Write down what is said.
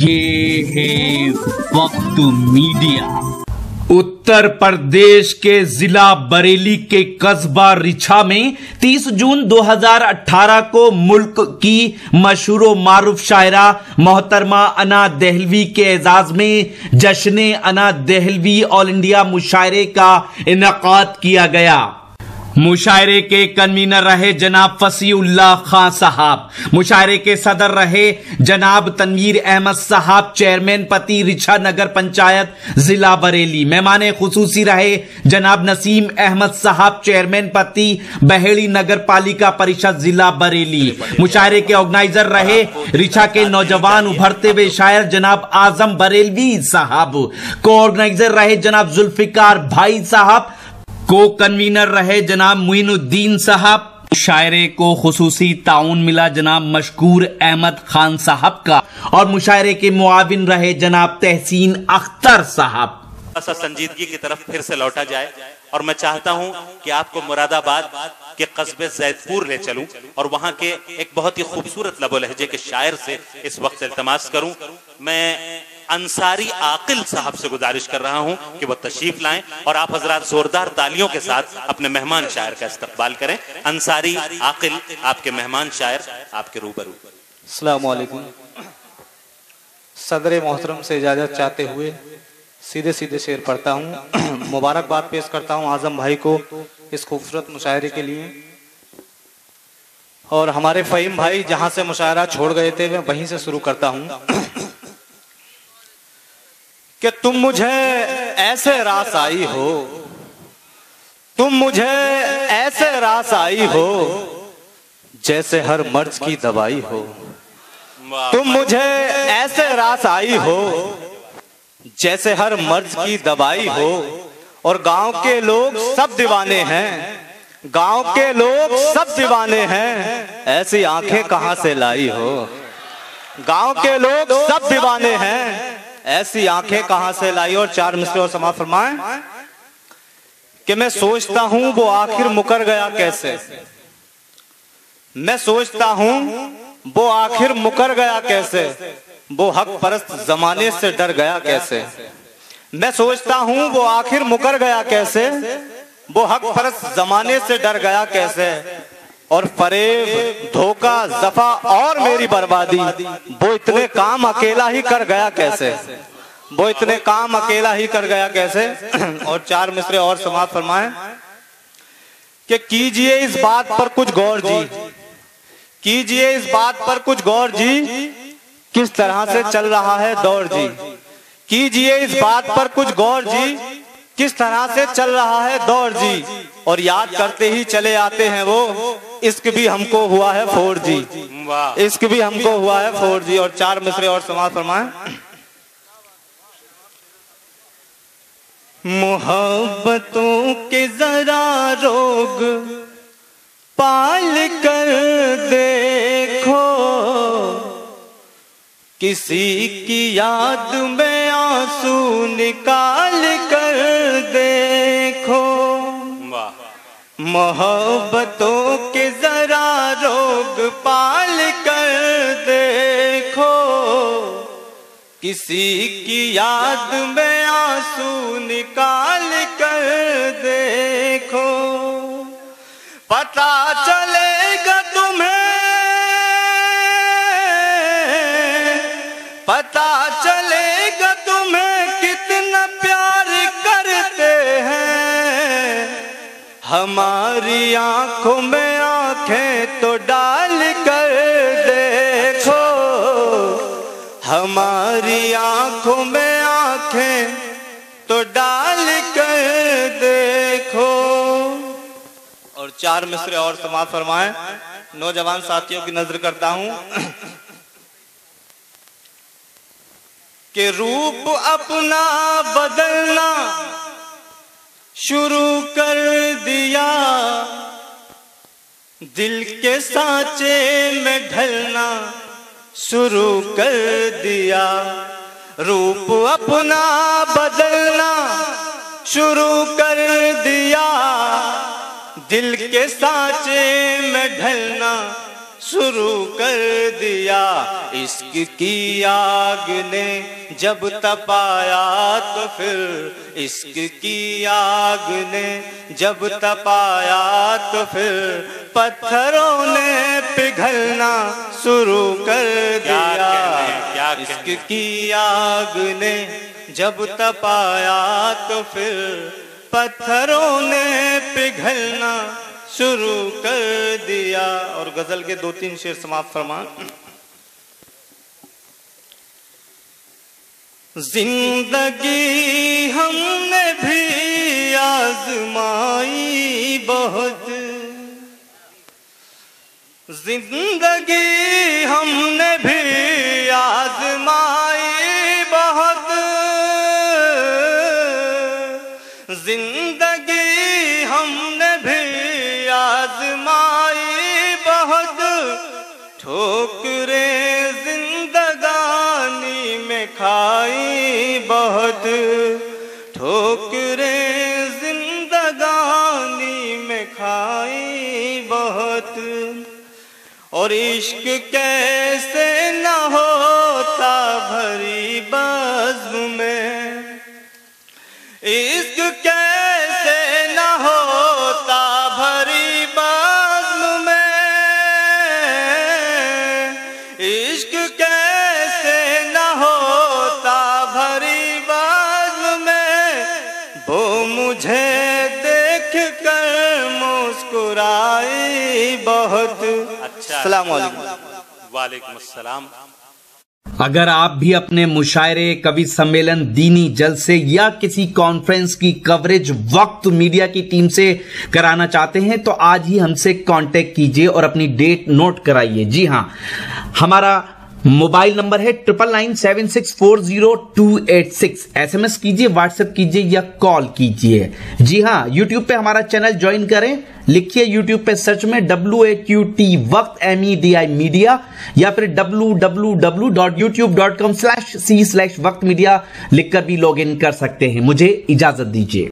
ये है वक्त मीडिया। उत्तर प्रदेश के जिला बरेली के कस्बा रिछा में 30 जून 2018 को मुल्क की मशहूर मारूफ शायरा मोहतरमा अना दहलवी के एजाज में जश्न अना दहलवी ऑल इंडिया मुशायरे का इनेकाद किया गया। मुशायरे के कन्वीनर रहे जनाब फसीउल्लाह खां साहब, मुशायरे के सदर रहे जनाब तनवीर अहमद साहब, चेयरमैन पति रिछा नगर पंचायत जिला बरेली। मेहमान खुसूसी रहे जनाब नसीम अहमद साहब, चेयरमैन पति बहेड़ी नगर पालिका परिषद जिला बरेली। मुशायरे के ऑर्गेनाइजर रहे रिछा के नौजवान उभरते हुए शायर जनाब आजम बरेलवी साहब, को ऑर्गेनाइजर रहे जनाब जुल्फिकार भाई साहब, को कन्वीनर रहे जनाब मुइनुद्दीन साहब। मुशायरे को खुसूसी ताउन मिला जनाब मशकूर अहमद खान साहब का और मुशायरे के मुआविन रहे जनाब तहसीन अख्तर साहब। संजीदगी की तरफ फिर से लौटा जाए और मैं चाहता हूं कि आपको मुरादाबाद के कस्बे जैदपुर ले चलूं और वहां के एक बहुत ही खूबसूरत लबो लहजे के शायर से इस वक्त इल्तमास करूं। मैं अंसारी आकिल साहब से गुजारिश कर रहा हूं कि वो तशरीफ लाएं और आप हजरात जोरदार तालियों के साथ अपने मेहमान शायर का इस्तकबाल करें। अंसारी आकिल आपके मेहमान शायर आपके रूबरू। अस्सलाम वालेकुम। सदर मोहतरम से इजाजत चाहते हुए सीधे सीधे शेर पढ़ता हूँ। मुबारकबाद पेश करता हूँ आजम भाई को इस खूबसूरत मुशायरे के लिए, और हमारे फ़हीम भाई जहां से मुशायरा छोड़ गए थे मैं वहीं से शुरू करता हूँ। कि तुम मुझे ऐसे रास आई हो, तुम मुझे ऐसे रास आई हो जैसे हर मर्ज की दवाई हो। तुम मुझे ऐसे रास आई हो जैसे हर मर्ज की दवाई हो, और गांव के लोग सब दीवाने हैं, गांव के लोग सब दीवाने हैं, ऐसी आंखें कहां से लाई हो। गांव के लोग सब दीवाने हैं, ऐसी आंखें कहां से लाई। और चार मिसरे और समाप्त फरमाएं कि मैं सोचता हूं वो आखिर मुकर गया कैसे, मैं सोचता हूं वो आखिर मुकर गया कैसे, वो हक परस्त जमाने से डर गया कैसे। मैं सोचता हूं वो आखिर मुकर गया कैसे, वो हक परस्त जमाने से डर गया कैसे, और फरेब धोखा जफा और मेरी बर्बादी वो इतने काम अकेला ही कर गया कैसे, वो इतने काम अकेला ही कर गया कैसे। और चार मिसरे और समाप्त फरमाएं कि कीजिए इस बात पर कुछ गौर जी, कीजिए इस बात पर कुछ गौर जी, किस तरह से चल रहा है दौर जी। कीजिए इस बात पर कुछ गौर जी, किस तरह से चल रहा है दौर जी, और याद करते ही चले आते हैं वो इश्क भी हमको हुआ है 4G, इश्क भी हमको हुआ है 4G। और चार मिसरे और समाप्त फरमाएं। मोहब्बतों के जरा रोग पाल कर देखो, किसी की याद में आंसू निकाल कर देखो। मोहब्बतों के जरा रोग पाल कर देखो, किसी की याद में आंसू निकाल कर देखो। पता चलेगा तुम्हें, पता चलेगा तुम्हें कितना प्यार करते हैं। हमारी आंखों में आंखें तो डाल कर देखो, हमारी आंखों में आंखें तो डाल कर देखो। और चार मिसरे और समाप्त फरमाएं। नौजवान साथियों की नजर करता हूं कि रूप अपना बदलना शुरू कर दिया, दिल के सांचे में ढलना शुरू कर दिया। रूप अपना बदलना शुरू कर दिया, दिल के सांचे में ढलना शुरू कर दिया। इश्क की आग ने जब तपाया तो फिर, इश्क की आग ने जब तपाया तो फिर पत्थरों ने पिघलना शुरू कर दिया। इश्क की आग ने जब तपाया तो फिर पत्थरों ने पिघलना शुरू कर दिया। और गजल के 2-3 शेर समाप्त फरमा। जिंदगी हमने भी आजमाई बहुत, जिंदगी हमने भी आजमाई बहुत, जिंदगी हमने भी आजमाई बहुत, ठोकरें जिंदगानी में खाई बहुत, ठोकरें जिंदगानी में खाई बहुत। और इश्क कैसे न होता भरी बज़्म में, इश्क कैसे न होता भरी बज़्म में, इश्क कैसे न होता भरी बज़्म में। वो मुझे देख कर मुस्कुराई बहुत। अस्सलाम वालेकुम। वालेकुम अस्सलाम। अगर आप भी अपने मुशायरे, कवि सम्मेलन, दीनी जलसे या किसी कॉन्फ्रेंस की कवरेज वक्त मीडिया की टीम से कराना चाहते हैं तो आज ही हमसे कांटेक्ट कीजिए और अपनी डेट नोट कराइए। जी हां, हमारा मोबाइल नंबर है 9997640286। SMS कीजिए, व्हाट्सएप कीजिए या कॉल कीजिए। जी हां, यूट्यूब पे हमारा चैनल ज्वाइन करें, लिखिए यूट्यूब पे सर्च में WAQT वक्त MEDI मीडिया या फिर www.youtube.com/c/वक्त मीडिया लिखकर भी लॉग इन कर सकते हैं। मुझे इजाजत दीजिए।